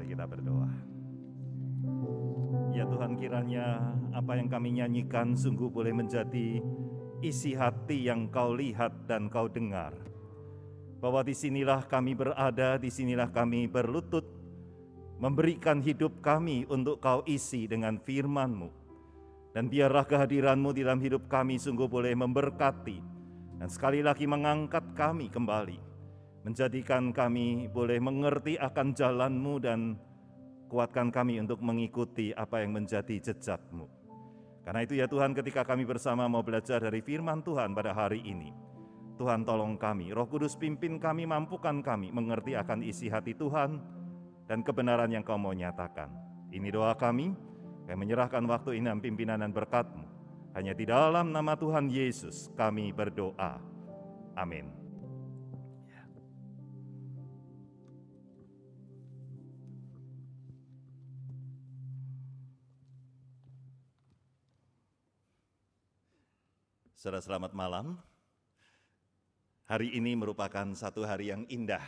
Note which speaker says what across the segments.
Speaker 1: Mari kita berdoa. Ya Tuhan, kiranya apa yang kami nyanyikan sungguh boleh menjadi isi hati yang Kau lihat dan Kau dengar. Bahwa disinilah kami berada, disinilah kami berlutut, memberikan hidup kami untuk Kau isi dengan firman-Mu. Dan biarlah kehadiran-Mu di dalam hidup kami sungguh boleh memberkati dan sekali lagi mengangkat kami kembali, menjadikan kami boleh mengerti akan jalan-Mu dan kuatkan kami untuk mengikuti apa yang menjadi jejak-Mu. Karena itu ya Tuhan, ketika kami bersama mau belajar dari firman Tuhan pada hari ini, Tuhan tolong kami, Roh Kudus pimpin kami, mampukan kami mengerti akan isi hati Tuhan dan kebenaran yang Kau mau nyatakan. Ini doa kami menyerahkan waktu ini dalam pimpinan dan berkat-Mu. Hanya di dalam nama Tuhan Yesus kami berdoa. Amin. Saudara, selamat malam. Hari ini merupakan satu hari yang indah.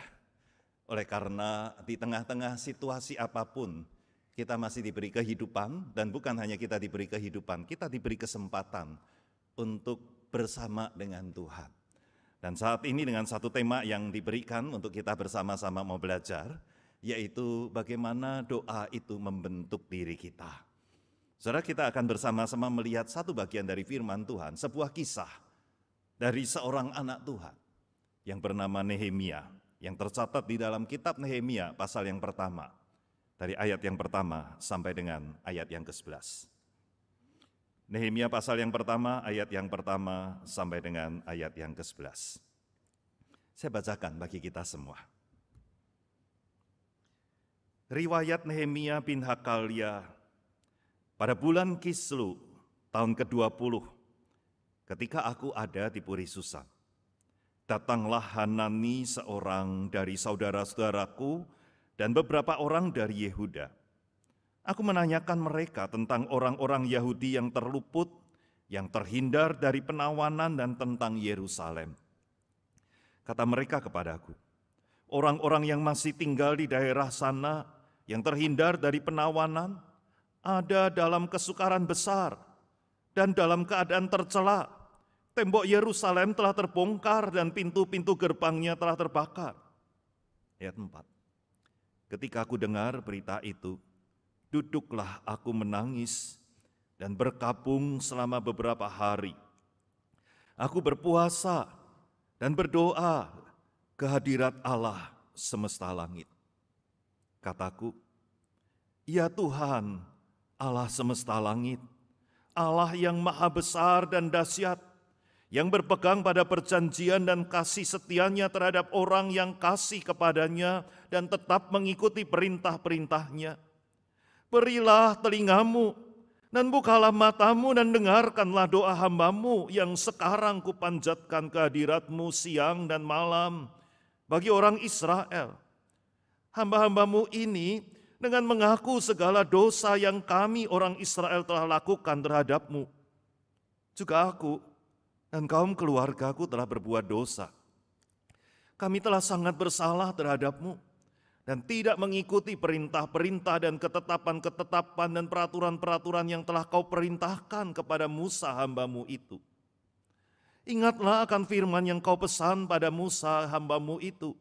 Speaker 1: Oleh karena di tengah-tengah situasi apapun, kita masih diberi kehidupan, dan bukan hanya kita diberi kehidupan, kita diberi kesempatan untuk bersama dengan Tuhan. Dan saat ini dengan satu tema yang diberikan untuk kita bersama-sama mau belajar, yaitu bagaimana doa itu membentuk diri kita. Saudara, kita akan bersama-sama melihat satu bagian dari firman Tuhan, sebuah kisah dari seorang anak Tuhan yang bernama Nehemia, yang tercatat di dalam kitab Nehemia pasal yang pertama, dari ayat yang pertama sampai dengan ayat yang ke-11. Nehemia pasal yang pertama, ayat yang pertama sampai dengan ayat yang ke-11. Saya bacakan bagi kita semua. Riwayat Nehemia bin Hakalia pada bulan Kislu tahun ke-20, ketika aku ada di Puri Susan, datanglah Hanani seorang dari saudara-saudaraku dan beberapa orang dari Yehuda. Aku menanyakan mereka tentang orang-orang Yahudi yang terluput, yang terhindar dari penawanan dan tentang Yerusalem. Kata mereka kepadaku, orang-orang yang masih tinggal di daerah sana, yang terhindar dari penawanan, ada dalam kesukaran besar dan dalam keadaan tercela. Tembok Yerusalem telah terbongkar dan pintu-pintu gerbangnya telah terbakar. Ayat 4. Ketika aku dengar berita itu, duduklah aku menangis dan berkabung selama beberapa hari. Aku berpuasa dan berdoa ke hadirat Allah semesta langit. Kataku, ya Tuhan, Allah semesta langit, Allah yang maha besar dan dahsyat, yang berpegang pada perjanjian dan kasih setianya terhadap orang yang kasih kepadanya dan tetap mengikuti perintah-perintahnya. Berilah telingamu dan bukalah matamu dan dengarkanlah doa hamba-Mu yang sekarang kupanjatkan ke hadirat-Mu siang dan malam bagi orang Israel. Hamba-hamba-Mu ini dengan mengaku segala dosa yang kami orang Israel telah lakukan terhadap-Mu. Juga aku dan kaum keluargaku telah berbuat dosa. Kami telah sangat bersalah terhadap-Mu dan tidak mengikuti perintah-perintah dan ketetapan-ketetapan dan peraturan-peraturan yang telah Kau perintahkan kepada Musa hamba-Mu itu. Ingatlah akan firman yang Kau pesan pada Musa hamba-Mu itu,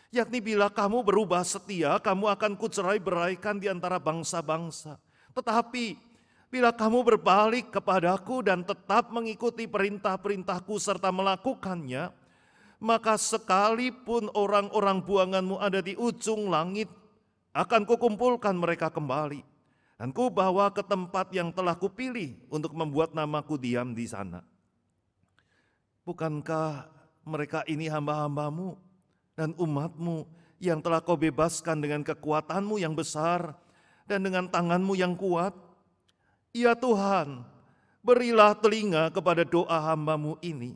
Speaker 1: yakni bila kamu berubah setia, kamu akan kucerai-beraikan di antara bangsa-bangsa. Tetapi bila kamu berbalik kepadaku dan tetap mengikuti perintah-perintahku serta melakukannya, maka sekalipun orang-orang buanganmu ada di ujung langit, akan kukumpulkan mereka kembali dan kubawa ke tempat yang telah kupilih untuk membuat namaku diam di sana. Bukankah mereka ini hamba-hamba-Mu dan umat-Mu yang telah Kau bebaskan dengan kekuatan-Mu yang besar dan dengan tangan-Mu yang kuat? Ya Tuhan, berilah telinga kepada doa hamba-Mu ini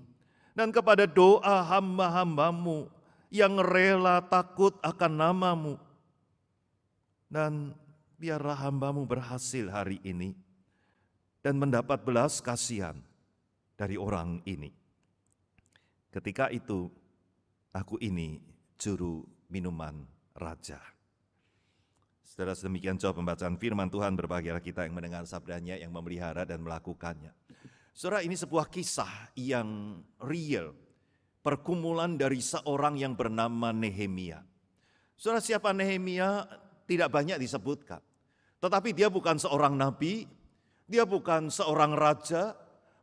Speaker 1: dan kepada doa hamba-hamba-Mu yang rela takut akan nama-Mu. Dan biarlah hamba-Mu berhasil hari ini dan mendapat belas kasihan dari orang ini. Ketika itu, aku ini juru minuman raja. Saudara, sedemikian jauh pembacaan firman Tuhan, berbahagialah kita yang mendengar sabdanya, yang memelihara dan melakukannya. Saudara, ini sebuah kisah yang real, pergumulan dari seorang yang bernama Nehemia. Saudara, siapa Nehemia tidak banyak disebutkan. Tetapi dia bukan seorang nabi, dia bukan seorang raja,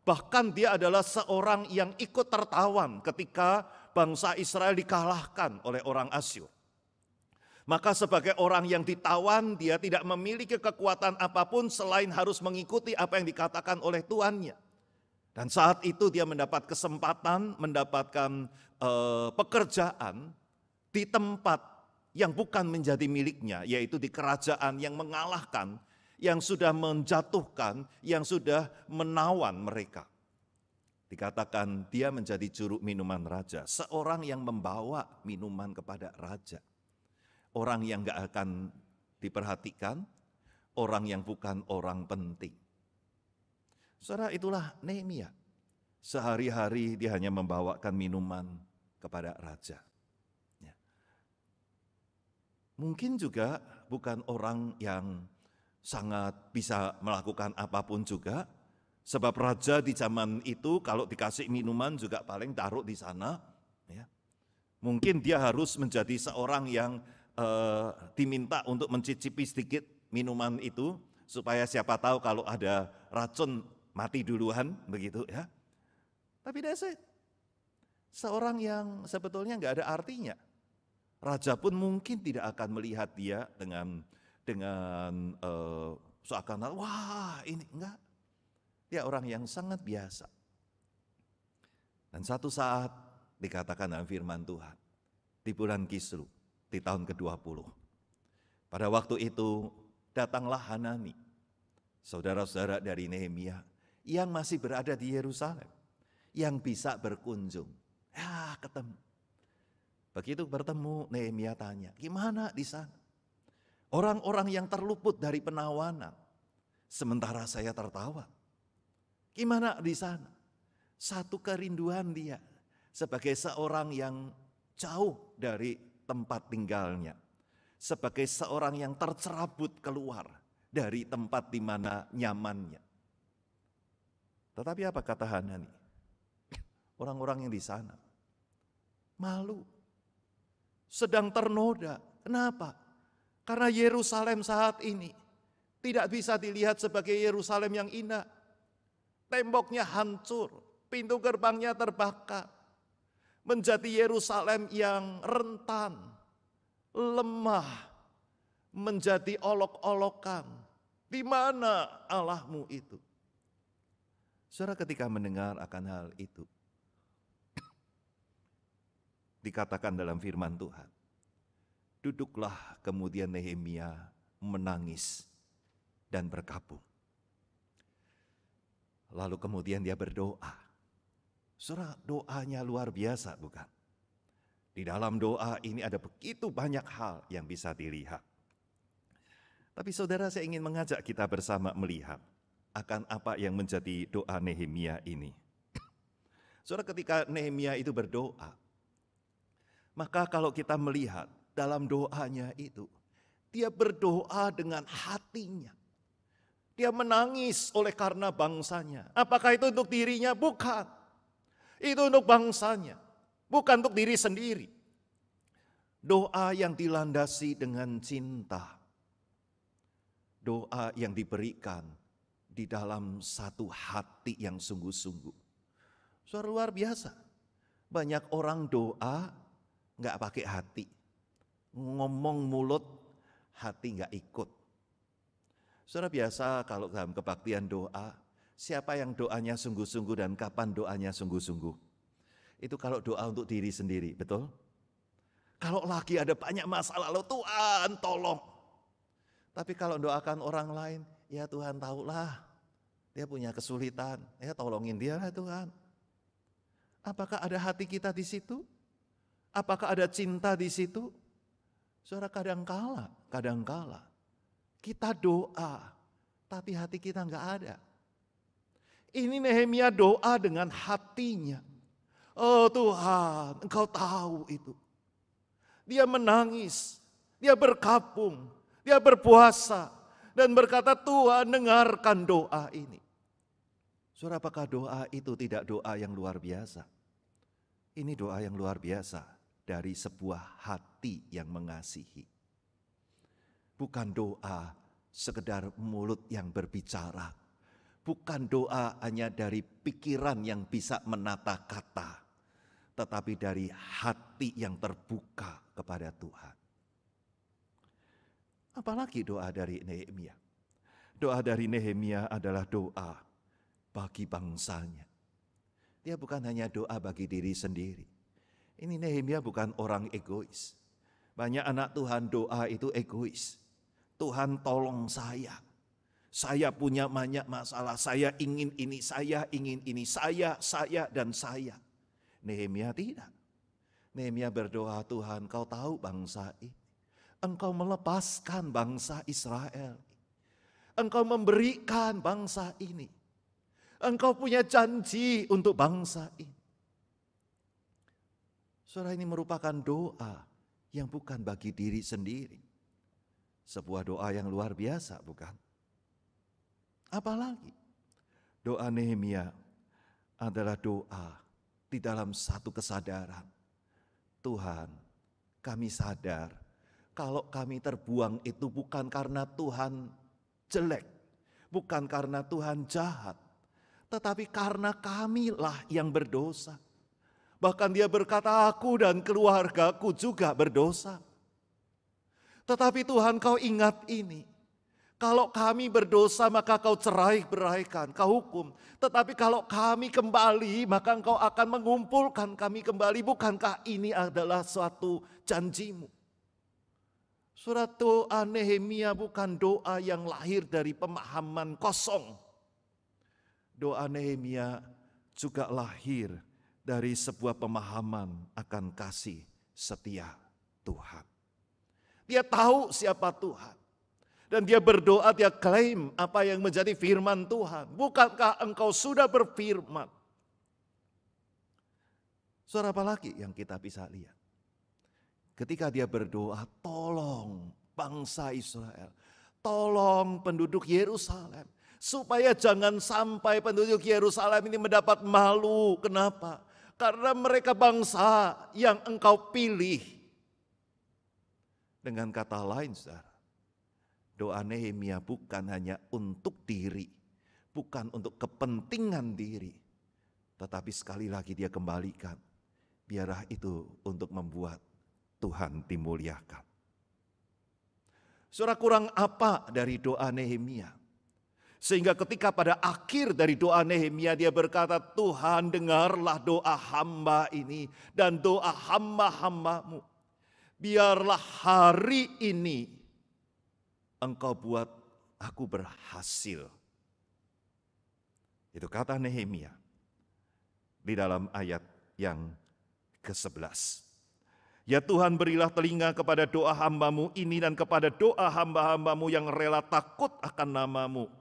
Speaker 1: bahkan dia adalah seorang yang ikut tertawan ketika bangsa Israel dikalahkan oleh orang Asyur. Maka sebagai orang yang ditawan, dia tidak memiliki kekuatan apapun selain harus mengikuti apa yang dikatakan oleh tuannya. Dan saat itu dia mendapat kesempatan, mendapatkan pekerjaan di tempat yang bukan menjadi miliknya, yaitu di kerajaan yang mengalahkan, yang sudah menjatuhkan, yang sudah menawan mereka. Dikatakan dia menjadi juru minuman raja, seorang yang membawa minuman kepada raja. Orang yang gak akan diperhatikan, orang yang bukan orang penting. Saudara, itulah Nehemia. Sehari-hari dia hanya membawakan minuman kepada raja. Ya. Mungkin juga bukan orang yang sangat bisa melakukan apapun juga, sebab raja di zaman itu kalau dikasih minuman juga paling taruh di sana. Ya. Mungkin dia harus menjadi seorang yang diminta untuk mencicipi sedikit minuman itu, supaya siapa tahu kalau ada racun mati duluan, begitu ya. Tapi that's it. Seorang yang sebetulnya nggak ada artinya. Raja pun mungkin tidak akan melihat dia dengan seakan-akan wah ini enggak. Dia orang yang sangat biasa. Dan satu saat dikatakan dalam firman Tuhan, di bulan Kislev, di tahun ke-20. Pada waktu itu datanglah Hanani, saudara-saudara dari Nehemia yang masih berada di Yerusalem, yang bisa berkunjung. Ya, ketemu. Begitu bertemu, Nehemia tanya, gimana di sana? Orang-orang yang terluput dari penawanan, sementara saya tertawa. Gimana di sana? Satu kerinduan dia sebagai seorang yang jauh dari tempat tinggalnya, sebagai seorang yang tercerabut keluar dari tempat di mana nyamannya. Tetapi apa kata Hanani? Orang-orang yang di sana malu, sedang ternoda. Kenapa? Karena Yerusalem saat ini tidak bisa dilihat sebagai Yerusalem yang indah. Temboknya hancur, pintu gerbangnya terbakar. Menjadi Yerusalem yang rentan, lemah, menjadi olok-olokan. Di mana Allahmu itu? Saudara, ketika mendengar akan hal itu, dikatakan dalam firman Tuhan, duduklah kemudian Nehemia menangis dan berkabung. Lalu kemudian dia berdoa. Saudara, doanya luar biasa bukan? Di dalam doa ini ada begitu banyak hal yang bisa dilihat. Tapi saudara, saya ingin mengajak kita bersama melihat akan apa yang menjadi doa Nehemia ini. Saudara, ketika Nehemia itu berdoa, maka kalau kita melihat dalam doanya itu, dia berdoa dengan hatinya. Dia menangis oleh karena bangsanya. Apakah itu untuk dirinya? Bukan. Itu untuk bangsanya, bukan untuk diri sendiri. Doa yang dilandasi dengan cinta. Doa yang diberikan di dalam satu hati yang sungguh-sungguh. Suara luar biasa. Banyak orang doa gak pakai hati. Ngomong mulut, hati gak ikut. Saudara, biasa kalau dalam kebaktian doa, siapa yang doanya sungguh-sungguh dan kapan doanya sungguh-sungguh? Itu kalau doa untuk diri sendiri, betul? Kalau lagi ada banyak masalah, lalu Tuhan tolong. Tapi kalau doakan orang lain, ya Tuhan tahulah, dia punya kesulitan, ya tolongin dia lah Tuhan. Apakah ada hati kita di situ? Apakah ada cinta di situ? Saudara, kadangkala kita doa, tapi hati kita enggak ada. Ini Nehemia doa dengan hatinya. Oh Tuhan, Engkau tahu itu. Dia menangis, dia berkabung, Dia berpuasa dan berkata, Tuhan dengarkan doa ini. Saudara, apakah doa itu tidak doa yang luar biasa? Ini doa yang luar biasa dari sebuah hati yang mengasihi. Bukan doa sekedar mulut yang berbicara. Bukan doa hanya dari pikiran yang bisa menata kata. Tetapi dari hati yang terbuka kepada Tuhan. Apalagi doa dari Nehemia. Doa dari Nehemia adalah doa bagi bangsanya. Dia bukan hanya doa bagi diri sendiri. Ini Nehemia bukan orang egois. Banyak anak Tuhan doa itu egois. Tuhan tolong saya. Saya punya banyak masalah. Saya ingin ini, saya ingin ini. Saya, dan saya. Nehemia tidak. Nehemia berdoa, Tuhan kau tahu bangsa ini. Engkau melepaskan bangsa Israel. Engkau memberikan bangsa ini. Engkau punya janji untuk bangsa ini. Saudara, ini merupakan doa yang bukan bagi diri sendiri. Sebuah doa yang luar biasa, bukan? Apalagi doa Nehemia adalah doa di dalam satu kesadaran. Tuhan, kami sadar kalau kami terbuang itu bukan karena Tuhan jelek, bukan karena Tuhan jahat, tetapi karena kamilah yang berdosa. Bahkan dia berkata, aku dan keluargaku juga berdosa. Tetapi Tuhan, kau ingat ini. Kalau kami berdosa maka kau cerai-beraikan, kau hukum. Tetapi kalau kami kembali maka engkau akan mengumpulkan kami kembali. Bukankah ini adalah suatu janjimu? Surat doa Nehemia bukan doa yang lahir dari pemahaman kosong. Doa Nehemia juga lahir dari sebuah pemahaman akan kasih setia Tuhan. Dia tahu siapa Tuhan. Dan dia berdoa, dia klaim apa yang menjadi firman Tuhan. Bukankah engkau sudah berfirman? Saudara, apa lagi yang kita bisa lihat? Ketika dia berdoa, tolong bangsa Israel. Tolong penduduk Yerusalem. Supaya jangan sampai penduduk Yerusalem ini mendapat malu. Kenapa? Karena mereka bangsa yang engkau pilih. Dengan kata lain, saudara. Doa Nehemia bukan hanya untuk diri, bukan untuk kepentingan diri, tetapi sekali lagi dia kembalikan, biarlah itu untuk membuat Tuhan dimuliakan. Saudara, kurang apa dari doa Nehemia? Sehingga ketika pada akhir dari doa Nehemia dia berkata, Tuhan dengarlah doa hamba ini dan doa hamba-hambamu. Biarlah hari ini engkau buat aku berhasil. Itu kata Nehemia di dalam ayat yang ke-11. Ya Tuhan, berilah telinga kepada doa hamba-Mu ini dan kepada doa hamba-hamba-Mu yang rela takut akan nama-Mu.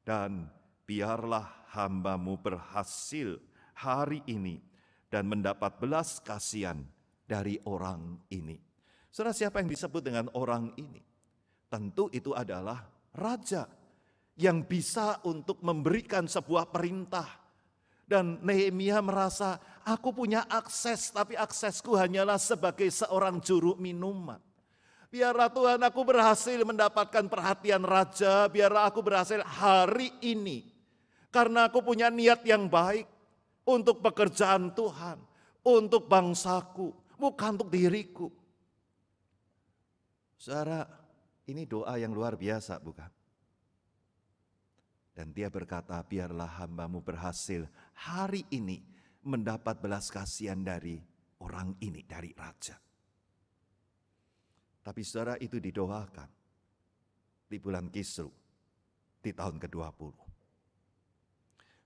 Speaker 1: Dan biarlah hamba-Mu berhasil hari ini dan mendapat belas kasihan dari orang ini. Saudara, siapa yang disebut dengan orang ini? Tentu itu adalah raja yang bisa untuk memberikan sebuah perintah. Dan Nehemia merasa, aku punya akses, tapi aksesku hanyalah sebagai seorang juru minuman. Biarlah Tuhan, aku berhasil mendapatkan perhatian raja, biarlah aku berhasil hari ini. Karena aku punya niat yang baik untuk pekerjaan Tuhan, untuk bangsaku, bukan untuk diriku. Saudara, ini doa yang luar biasa, bukan? Dan dia berkata, biarlah hamba-Mu berhasil hari ini mendapat belas kasihan dari orang ini, dari raja. Tapi saudara, itu didoakan di bulan Kislev di tahun ke-20.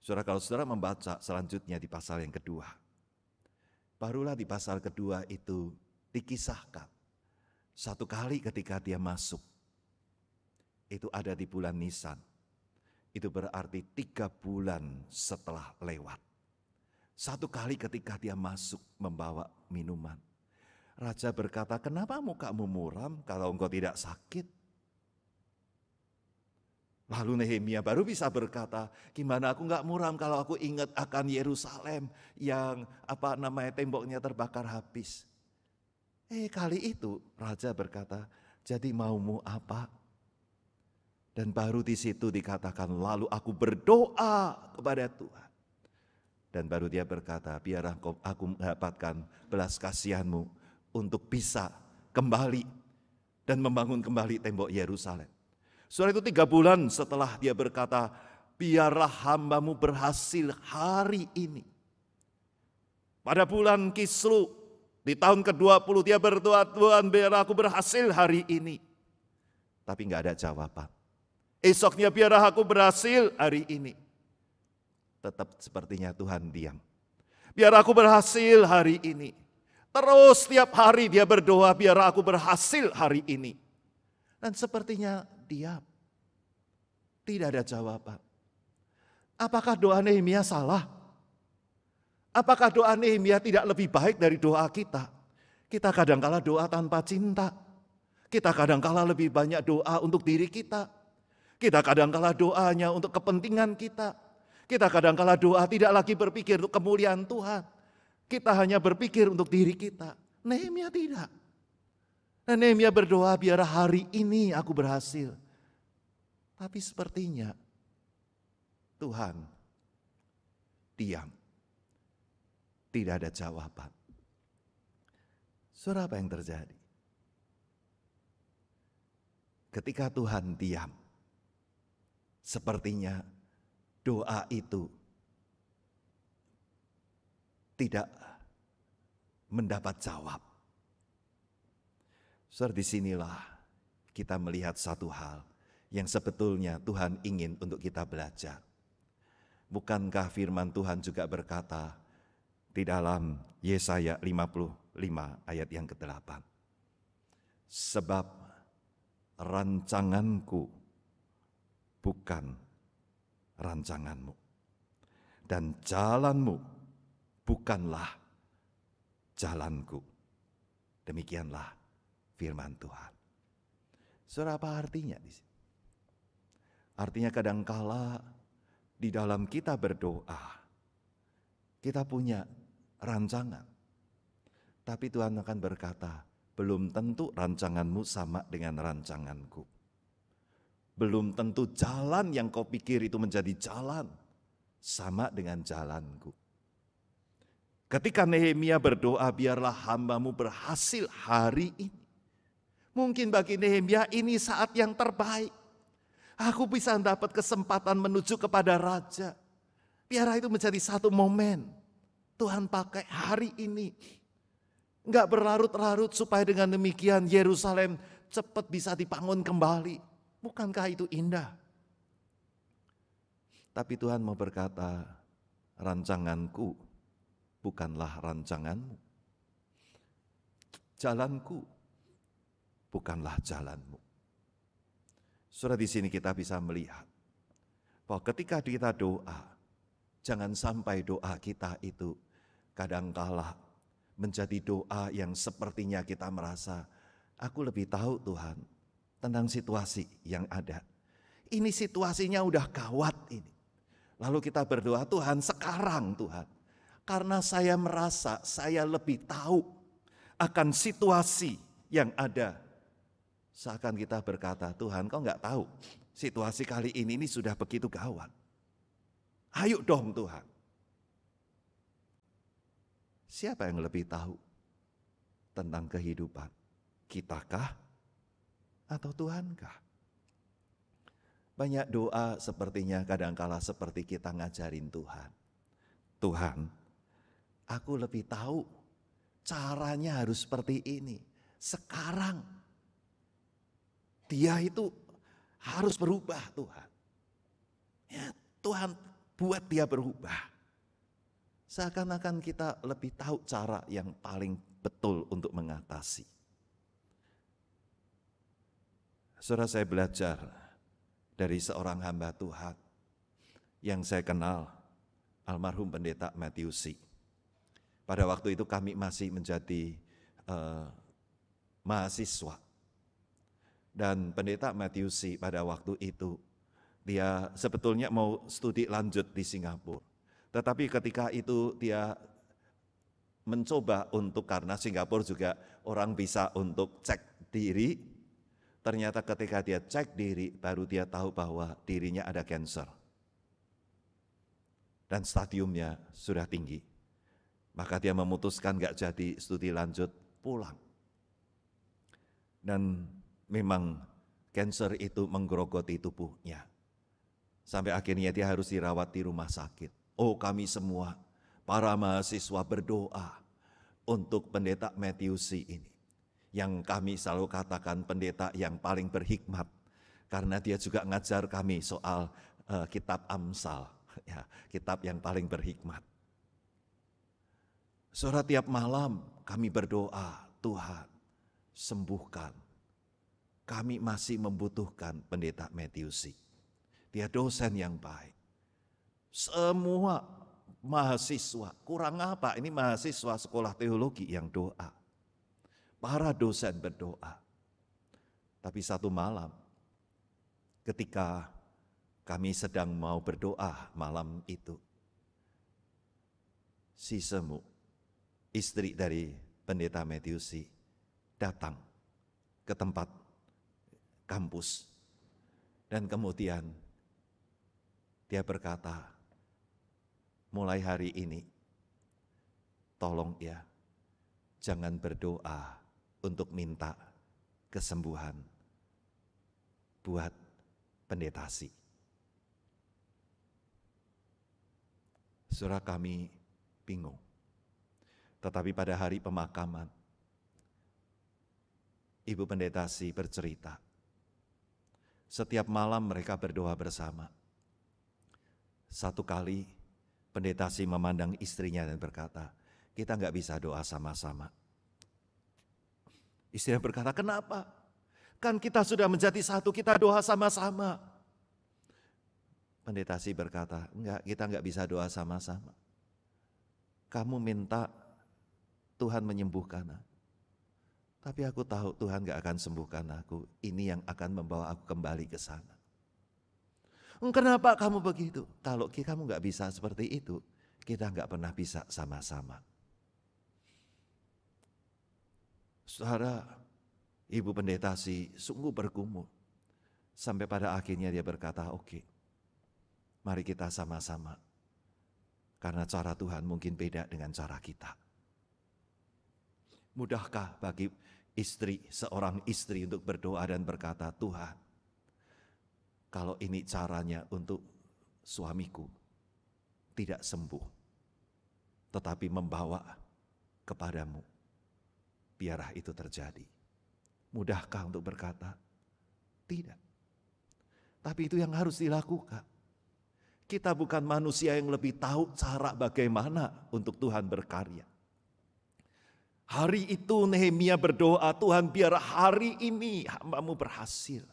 Speaker 1: Saudara, kalau saudara membaca selanjutnya di pasal yang kedua, barulah di pasal kedua itu dikisahkan satu kali ketika dia masuk. Itu ada di bulan Nisan. Itu berarti 3 bulan setelah lewat. Satu kali ketika dia masuk membawa minuman. Raja berkata, kenapa mukamu muram kalau engkau tidak sakit? Lalu Nehemia baru bisa berkata, gimana aku nggak muram kalau aku ingat akan Yerusalem yang temboknya terbakar habis. Kali itu raja berkata, jadi maumu apa? Dan baru di situ dikatakan, lalu aku berdoa kepada Tuhan. Dan baru dia berkata, biar aku mendapatkan belas kasihanmu untuk bisa kembali dan membangun kembali tembok Yerusalem. Setelah itu 3 bulan setelah dia berkata, biarlah hambamu berhasil hari ini. Pada bulan Kislu, di tahun ke-20 dia berdoa, Tuhan biarlah aku berhasil hari ini. Tapi enggak ada jawaban. Esoknya biarlah aku berhasil hari ini. Tetap sepertinya Tuhan diam. Biar aku berhasil hari ini. Terus setiap hari dia berdoa, biar aku berhasil hari ini. Dan sepertinya diam. Tidak ada jawaban. Apakah doa Nehemia salah? Apakah doa Nehemia tidak lebih baik dari doa kita? Kita kadangkala doa tanpa cinta. Kita kadangkala lebih banyak doa untuk diri kita. Kita kadangkala doanya untuk kepentingan kita. Kita kadangkala doa tidak lagi berpikir untuk kemuliaan Tuhan. Kita hanya berpikir untuk diri kita. Nehemia tidak. Dan Nehemia berdoa, biar hari ini aku berhasil. Tapi sepertinya Tuhan diam. Tidak ada jawaban. Saudara, apa yang terjadi? Ketika Tuhan diam, sepertinya doa itu tidak mendapat jawab. Saudara, disinilah kita melihat satu hal yang sebetulnya Tuhan ingin untuk kita belajar. Bukankah firman Tuhan juga berkata di dalam Yesaya 55 ayat yang ke-8. Sebab rancanganku bukan rancanganmu, dan jalanmu bukanlah jalanku. Demikianlah firman Tuhan. Saudara, apa artinya di sini? Artinya kadangkala di dalam kita berdoa, kita punya rancangan. Tapi Tuhan akan berkata, belum tentu rancanganmu sama dengan rancanganku. Belum tentu jalan yang kau pikir itu menjadi jalan sama dengan jalanku. Ketika Nehemia berdoa, biarlah hambamu berhasil hari ini. Mungkin bagi Nehemia ini saat yang terbaik. Aku bisa dapat kesempatan menuju kepada raja. Biar itu menjadi satu momen. Tuhan pakai hari ini. Enggak berlarut-larut supaya dengan demikian Yerusalem cepat bisa dibangun kembali. Bukankah itu indah? Tapi Tuhan mau berkata, rancanganku bukanlah rancanganmu. Jalanku bukanlah jalanmu. Saudara, di sini kita bisa melihat bahwa ketika kita doa, jangan sampai doa kita itu kadangkala menjadi doa yang sepertinya kita merasa, aku lebih tahu Tuhan tentang situasi yang ada. Ini situasinya udah gawat ini. Lalu kita berdoa, Tuhan sekarang Tuhan, karena saya merasa saya lebih tahu akan situasi yang ada. Seakan kita berkata, Tuhan kau enggak tahu situasi kali ini sudah begitu gawat. Ayo dong Tuhan. Siapa yang lebih tahu tentang kehidupan? Kitakah atau Tuhankah? Banyak doa sepertinya kadangkala seperti kita ngajarin Tuhan. Tuhan, aku lebih tahu caranya harus seperti ini. Sekarang dia itu harus berubah Tuhan. Ya, Tuhan buat dia berubah. Seakan-akan kita lebih tahu cara yang paling betul untuk mengatasi. Saudara, saya belajar dari seorang hamba Tuhan yang saya kenal, almarhum pendeta Matthew C. Pada waktu itu kami masih menjadi mahasiswa. Dan pendeta Matthew C. pada waktu itu Dia sebetulnya mau studi lanjut di Singapura. Tetapi ketika itu dia mencoba untuk, karena Singapura juga orang bisa untuk cek diri, ternyata ketika dia cek diri baru dia tahu bahwa dirinya ada kanker. Dan stadiumnya sudah tinggi. Maka dia memutuskan gak jadi studi lanjut, pulang. Dan memang kanker itu menggerogoti tubuhnya. Sampai akhirnya dia harus dirawat di rumah sakit. Oh, kami semua, para mahasiswa berdoa untuk pendeta Matthew-C ini. Yang kami selalu katakan pendeta yang paling berhikmat. Karena dia juga ngajar kami soal kitab Amsal. Ya, kitab yang paling berhikmat. Saudara, tiap malam kami berdoa, Tuhan sembuhkan. Kami masih membutuhkan pendeta Matthew-C. Dia dosen yang baik. Semua mahasiswa, kurang apa? Ini mahasiswa sekolah teologi yang doa. Para dosen berdoa. Tapi satu malam, ketika kami sedang mau berdoa malam itu, si Semu, istri dari pendeta Matthew-C, datang ke tempat kampus. Dan kemudian dia berkata, mulai hari ini, tolong ya, jangan berdoa untuk minta kesembuhan buat pendeta Si. Saudara, kami bingung. Tetapi pada hari pemakaman, Ibu pendeta Si bercerita, setiap malam mereka berdoa bersama. Satu kali pendeta Si memandang istrinya dan berkata, kita nggak bisa doa sama-sama. Istrinya berkata, kenapa? Kan kita sudah menjadi satu, kita doa sama-sama. Pendeta Si berkata, enggak, kita nggak bisa doa sama-sama. Kamu minta Tuhan menyembuhkan aku. Tapi aku tahu Tuhan nggak akan sembuhkan aku. Ini yang akan membawa aku kembali ke sana. Kenapa kamu begitu? Kalau kamu nggak bisa seperti itu, kita nggak pernah bisa sama-sama. Saudara, Ibu pendeta Si sungguh bergumul. Sampai pada akhirnya dia berkata, oke, mari kita sama-sama. Karena cara Tuhan mungkin beda dengan cara kita. Mudahkah bagi seorang istri untuk berdoa dan berkata, Tuhan, kalau ini caranya untuk suamiku tidak sembuh, tetapi membawa kepadamu, biarlah itu terjadi. Mudahkah untuk berkata? Tidak. Tapi itu yang harus dilakukan. Kita bukan manusia yang lebih tahu cara bagaimana untuk Tuhan berkarya. Hari itu Nehemia berdoa, Tuhan biar hari ini hamba-Mu berhasil.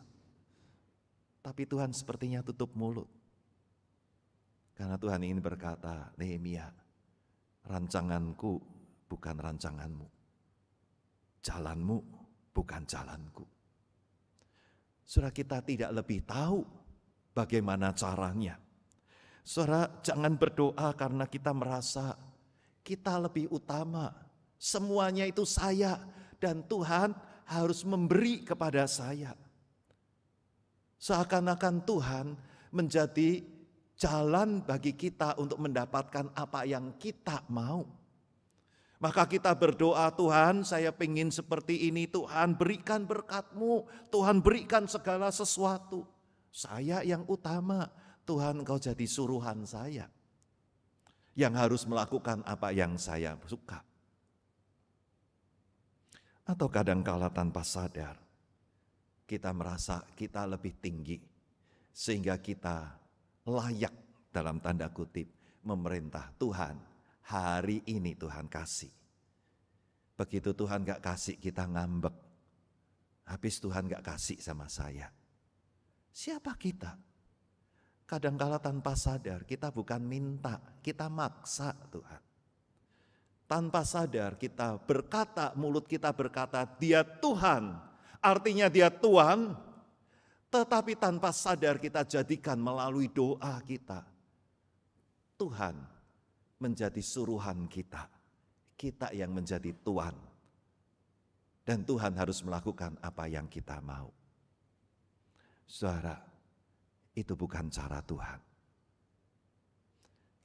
Speaker 1: Tapi Tuhan sepertinya tutup mulut. Karena Tuhan ingin berkata, Nehemia, rancanganku bukan rancanganmu. Jalanmu bukan jalanku. Saudara, kita tidak lebih tahu bagaimana caranya. Saudara, jangan berdoa karena kita merasa kita lebih utama. Semuanya itu saya dan Tuhan harus memberi kepada saya. Seakan-akan Tuhan menjadi jalan bagi kita untuk mendapatkan apa yang kita mau. Maka kita berdoa, Tuhan saya pengen seperti ini, Tuhan berikan berkat-Mu, Tuhan berikan segala sesuatu. Saya yang utama, Tuhan Engkau jadi suruhan saya. Yang harus melakukan apa yang saya suka. Atau kadangkala tanpa sadar, kita merasa kita lebih tinggi, sehingga kita layak dalam tanda kutip memerintah. Tuhan, hari ini Tuhan kasih. Begitu Tuhan gak kasih, kita ngambek. Habis Tuhan gak kasih sama saya. Siapa kita? Kadangkala tanpa sadar kita bukan minta, kita maksa Tuhan. Tanpa sadar kita berkata, mulut kita berkata, dia Tuhan. Artinya dia Tuhan, Tetapi tanpa sadar kita jadikan melalui doa kita, Tuhan menjadi suruhan kita. Kita yang menjadi Tuan. Dan Tuhan harus melakukan apa yang kita mau. Saudara, itu bukan cara Tuhan.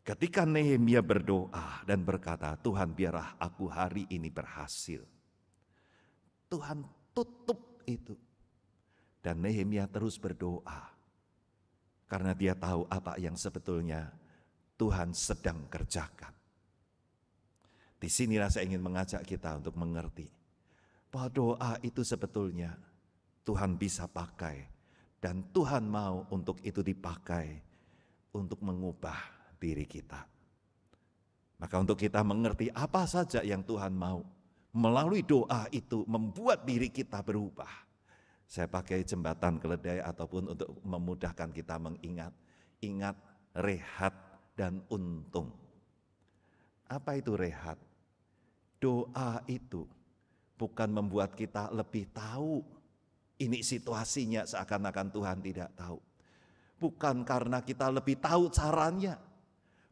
Speaker 1: Ketika Nehemia berdoa dan berkata, Tuhan biarlah aku hari ini berhasil. Tuhan tutup itu. Dan Nehemia terus berdoa. Karena dia tahu apa yang sebetulnya Tuhan sedang kerjakan. Disinilah saya ingin mengajak kita untuk mengerti bahwa doa itu sebetulnya Tuhan bisa pakai. Dan Tuhan mau untuk itu dipakai untuk mengubah diri kita. Maka untuk kita mengerti apa saja yang Tuhan mau, melalui doa itu membuat diri kita berubah. Saya pakai jembatan keledai ataupun untuk memudahkan kita mengingat. Ingat rehat dan untung. Apa itu rehat? Doa itu bukan membuat kita lebih tahu. Ini situasinya seakan-akan Tuhan tidak tahu. Bukan karena kita lebih tahu caranya.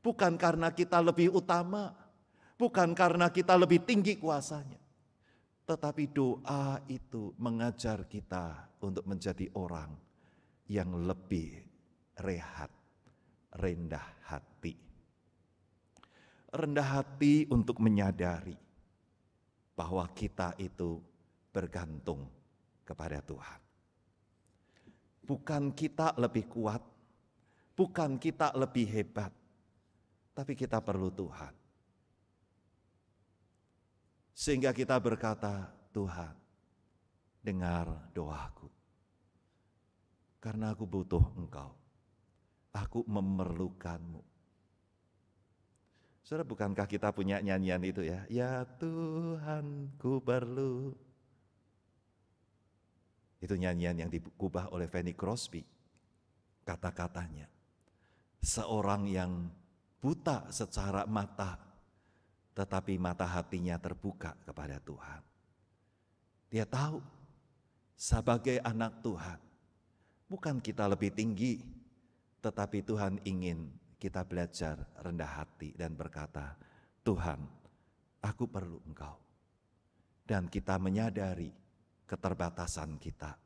Speaker 1: Bukan karena kita lebih utama. Bukan karena kita lebih tinggi kuasanya. Tetapi doa itu mengajar kita untuk menjadi orang yang lebih rehat, rendah hati. Rendah hati untuk menyadari bahwa kita itu bergantung kepada Tuhan. Bukan kita lebih kuat, bukan kita lebih hebat, tapi kita perlu Tuhan. Sehingga kita berkata, Tuhan, dengar doaku. Karena aku butuh Engkau, aku memerlukanmu. Saudara, bukankah kita punya nyanyian itu ya? Ya Tuhan, ku perlu. Itu nyanyian yang dikubah oleh Fanny Crosby. Kata-katanya, seorang yang buta secara mata, tetapi mata hatinya terbuka kepada Tuhan. Dia tahu, sebagai anak Tuhan, bukan kita lebih tinggi, tetapi Tuhan ingin kita belajar rendah hati dan berkata, Tuhan, aku perlu Engkau. Dan kita menyadari keterbatasan kita.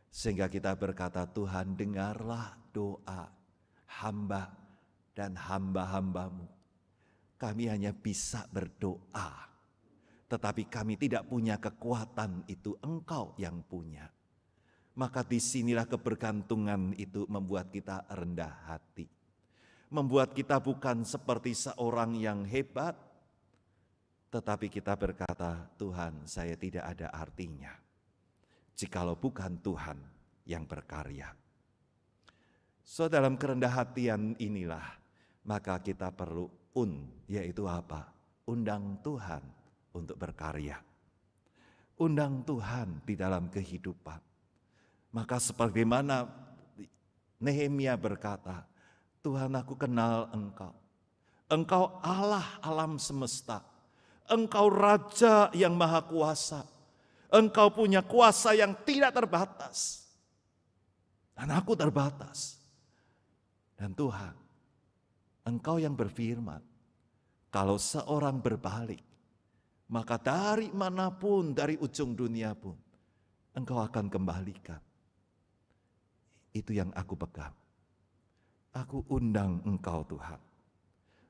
Speaker 1: Sehingga kita berkata, Tuhan dengarlah doa hamba dan hamba-hambamu. Kami hanya bisa berdoa, tetapi kami tidak punya kekuatan itu, Engkau yang punya. Maka disinilah kebergantungan itu membuat kita rendah hati. Membuat kita bukan seperti seorang yang hebat, tetapi kita berkata, Tuhan, saya tidak ada artinya jikalau bukan Tuhan yang berkarya. So dalam kerendah hatian inilah, maka kita perlu yaitu apa? Undang Tuhan untuk berkarya. Undang Tuhan di dalam kehidupan. Maka sebagaimana Nehemia berkata, Tuhan, aku kenal Engkau. Engkau Allah alam semesta. Engkau Raja yang maha kuasa. Engkau punya kuasa yang tidak terbatas. Dan aku terbatas. Dan Tuhan, Engkau yang berfirman, kalau seorang berbalik, maka dari manapun, dari ujung dunia pun, Engkau akan kembalikan. Itu yang aku pegang. Aku undang Engkau Tuhan.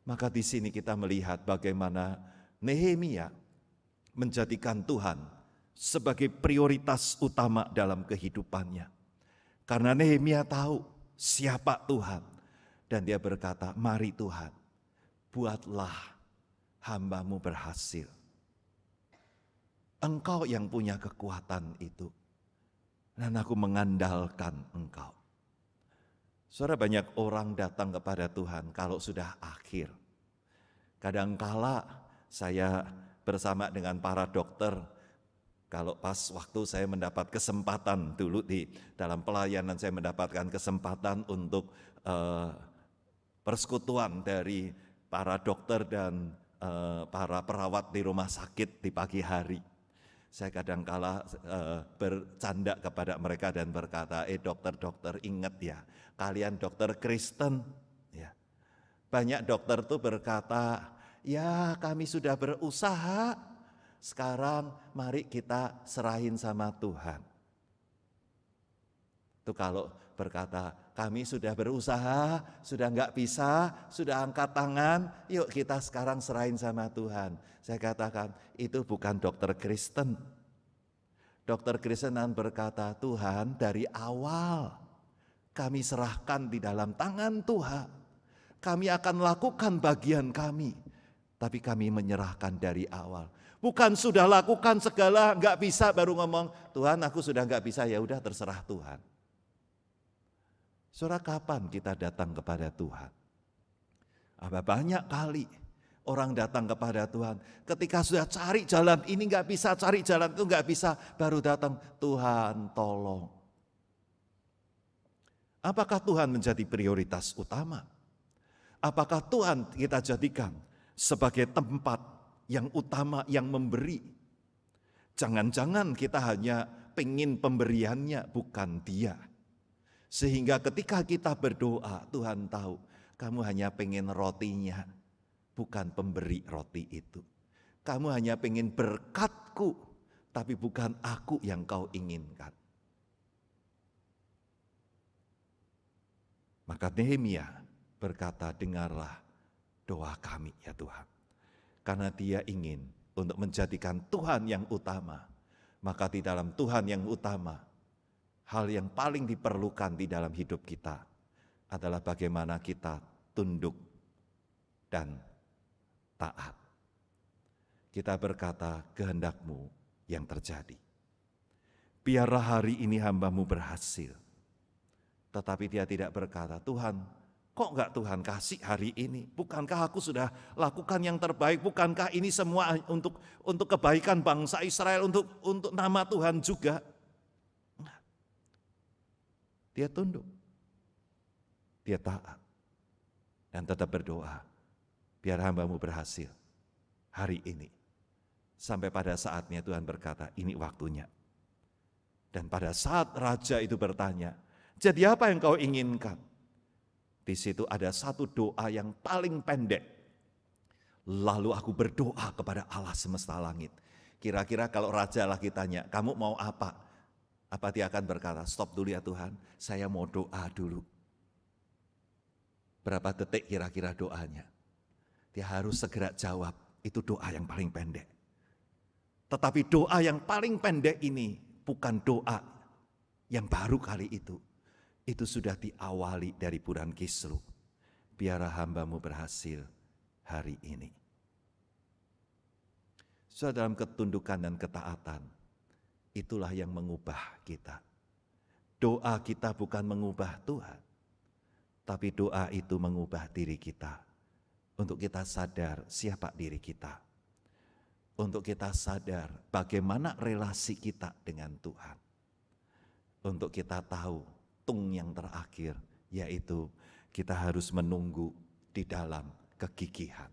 Speaker 1: Maka di sini kita melihat bagaimana Nehemia menjadikan Tuhan sebagai prioritas utama dalam kehidupannya. Karena Nehemia tahu siapa Tuhan. Dan dia berkata, mari Tuhan, buatlah hamba-Mu berhasil. Engkau yang punya kekuatan itu. Dan aku mengandalkan Engkau. Saudara, banyak orang datang kepada Tuhan kalau sudah akhir. Kadangkala saya bersama dengan para dokter, kalau pas waktu saya mendapat kesempatan dulu di dalam pelayanan, saya mendapatkan kesempatan untuk persekutuan dari para dokter dan para perawat di rumah sakit di pagi hari. Saya kadangkala bercanda kepada mereka dan berkata, dokter-dokter ingat ya, kalian dokter Kristen. Ya. Banyak dokter tuh berkata, ya kami sudah berusaha, sekarang mari kita serahin sama Tuhan. Itu kalau berkata, kami sudah berusaha, sudah enggak bisa, sudah angkat tangan, yuk kita sekarang serahin sama Tuhan. Saya katakan, itu bukan dokter Kristen. Dokter Kristen berkata, Tuhan dari awal kami serahkan di dalam tangan Tuhan. Kami akan lakukan bagian kami, tapi kami menyerahkan dari awal. Bukan sudah lakukan segala, enggak bisa baru ngomong, Tuhan aku sudah enggak bisa, ya udah terserah Tuhan. Saudara, kapan kita datang kepada Tuhan? Banyak kali orang datang kepada Tuhan, ketika sudah cari jalan ini enggak bisa, cari jalan itu enggak bisa, baru datang, Tuhan tolong. Apakah Tuhan menjadi prioritas utama? Apakah Tuhan kita jadikan sebagai tempat yang utama yang memberi? Jangan-jangan kita hanya pengen pemberiannya, bukan Dia. Sehingga ketika kita berdoa, Tuhan tahu kamu hanya pengen rotinya, bukan pemberi roti itu. Kamu hanya pengen berkat-Ku, tapi bukan aku yang kau inginkan. Maka Nehemia berkata, dengarlah doa kami ya Tuhan. Karena dia ingin untuk menjadikan Tuhan yang utama. Maka di dalam Tuhan yang utama, hal yang paling diperlukan di dalam hidup kita adalah bagaimana kita tunduk dan taat. Kita berkata, kehendak-Mu yang terjadi. Biarlah hari ini hamba-Mu berhasil. Tetapi dia tidak berkata, Tuhan, kok enggak Tuhan kasih hari ini? Bukankah aku sudah lakukan yang terbaik? Bukankah ini semua untuk kebaikan bangsa Israel, untuk nama Tuhan juga? Dia tunduk, dia taat, dan tetap berdoa, biar hamba-Mu berhasil hari ini. Sampai pada saatnya Tuhan berkata, ini waktunya. Dan pada saat raja itu bertanya, jadi apa yang kau inginkan? Di situ ada satu doa yang paling pendek. Lalu aku berdoa kepada Allah semesta langit. Kira-kira kalau raja lagi tanya, kamu mau apa? Apa dia akan berkata, stop dulu ya Tuhan, saya mau doa dulu. Berapa detik kira-kira doanya? Dia harus segera jawab, itu doa yang paling pendek. Tetapi doa yang paling pendek ini bukan doa yang baru kali itu. Itu sudah diawali dari bulan Kislev. Biarlah hamba-Mu berhasil hari ini. Sudah dalam ketundukan dan ketaatan, itulah yang mengubah kita. Doa kita bukan mengubah Tuhan, tapi doa itu mengubah diri kita. Untuk kita sadar siapa diri kita. Untuk kita sadar bagaimana relasi kita dengan Tuhan. Untuk kita tahu tung yang terakhir, yaitu kita harus menunggu di dalam kegigihan.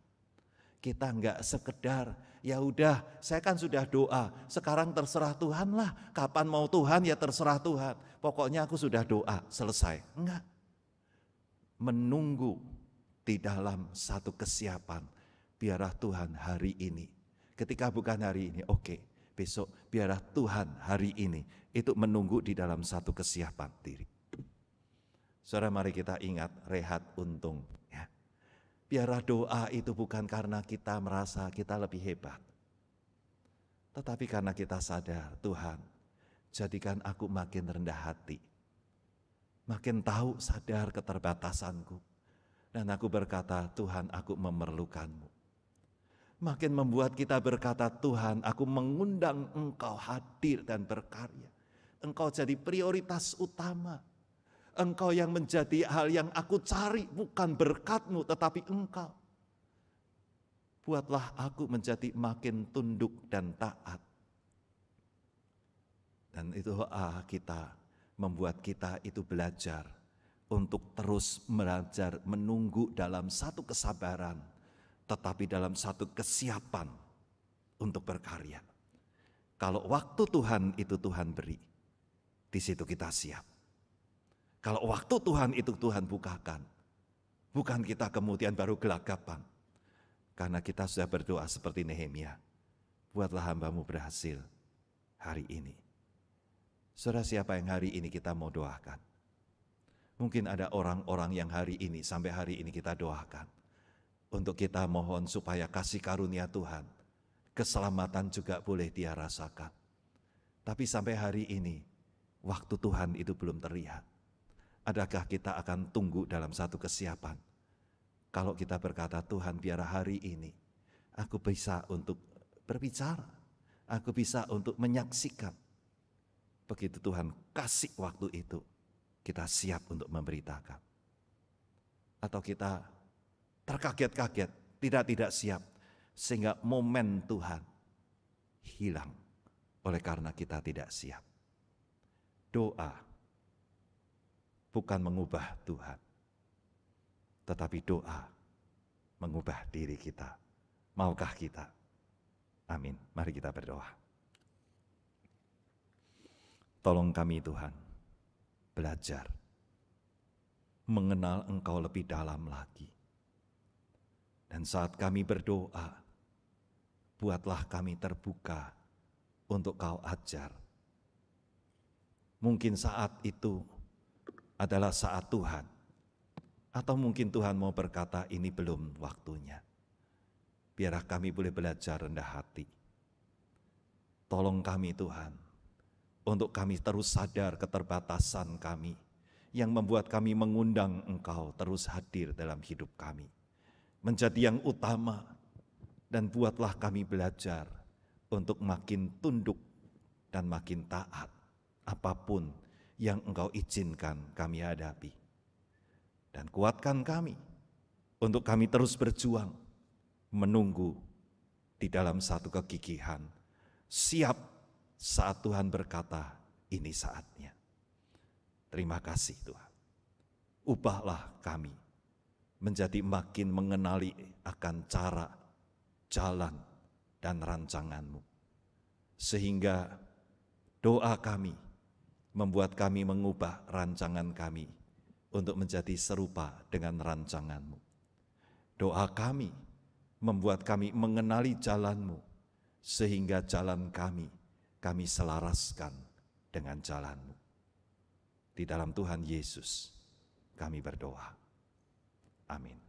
Speaker 1: Kita enggak sekedar, ya udah saya kan sudah doa, sekarang terserah Tuhan lah, kapan mau Tuhan ya terserah Tuhan. Pokoknya aku sudah doa, selesai. Enggak. Menunggu di dalam satu kesiapan, biarlah Tuhan hari ini. Ketika bukan hari ini, oke, besok biarlah Tuhan hari ini. Itu menunggu di dalam satu kesiapan diri. Saudara, mari kita ingat Rehat Untung. Ya. Biarlah doa itu bukan karena kita merasa kita lebih hebat. Tetapi karena kita sadar, Tuhan, jadikan aku makin rendah hati. Makin tahu sadar keterbatasanku. Dan aku berkata, Tuhan, aku memerlukan-Mu. Makin membuat kita berkata, Tuhan, aku mengundang Engkau hadir dan berkarya. Engkau jadi prioritas utama. Engkau yang menjadi hal yang aku cari, bukan berkat-Mu tetapi Engkau. Buatlah aku menjadi makin tunduk dan taat. Dan itu kita membuat kita itu belajar untuk terus belajar menunggu dalam satu kesabaran, tetapi dalam satu kesiapan untuk berkarya. Kalau waktu Tuhan itu Tuhan beri, di situ kita siap. Kalau waktu Tuhan itu Tuhan bukakan, bukan kita kemudian baru gelagapan. Karena kita sudah berdoa seperti Nehemia, buatlah hamba-Mu berhasil hari ini. Saudara, siapa yang hari ini kita mau doakan? Mungkin ada orang-orang yang hari ini, sampai hari ini kita doakan. Untuk kita mohon supaya kasih karunia Tuhan, keselamatan juga boleh dia rasakan. Tapi sampai hari ini, waktu Tuhan itu belum terlihat. Adakah kita akan tunggu dalam satu kesiapan? Kalau kita berkata, Tuhan biar hari ini aku bisa untuk berbicara, aku bisa untuk menyaksikan. Begitu Tuhan kasih waktu itu, kita siap untuk memberitakan. Atau kita terkaget-kaget, tidak siap, sehingga momen Tuhan hilang oleh karena kita tidak siap. Doa bukan mengubah Tuhan, tetapi doa mengubah diri kita. Maukah kita? Amin. Mari kita berdoa. Tolong kami Tuhan, belajar mengenal Engkau lebih dalam lagi. Dan saat kami berdoa, buatlah kami terbuka untuk Kau ajar. Mungkin saat itu adalah saat Tuhan, atau mungkin Tuhan mau berkata ini belum waktunya. Biarlah kami boleh belajar rendah hati. Tolong kami Tuhan, untuk kami terus sadar keterbatasan kami, yang membuat kami mengundang Engkau terus hadir dalam hidup kami, menjadi yang utama, dan buatlah kami belajar untuk makin tunduk dan makin taat apapun yang Engkau izinkan kami hadapi. Dan kuatkan kami untuk kami terus berjuang, menunggu di dalam satu kegigihan, siap saat Tuhan berkata, ini saatnya. Terima kasih Tuhan. Ubahlah kami menjadi makin mengenali akan cara, jalan, dan rancangan-Mu. Sehingga doa kami membuat kami mengubah rancangan kami untuk menjadi serupa dengan rancangan-Mu. Doa kami membuat kami mengenali jalan-Mu, sehingga jalan kami selaraskan dengan jalan-Mu. Di dalam Tuhan Yesus kami berdoa. Amin.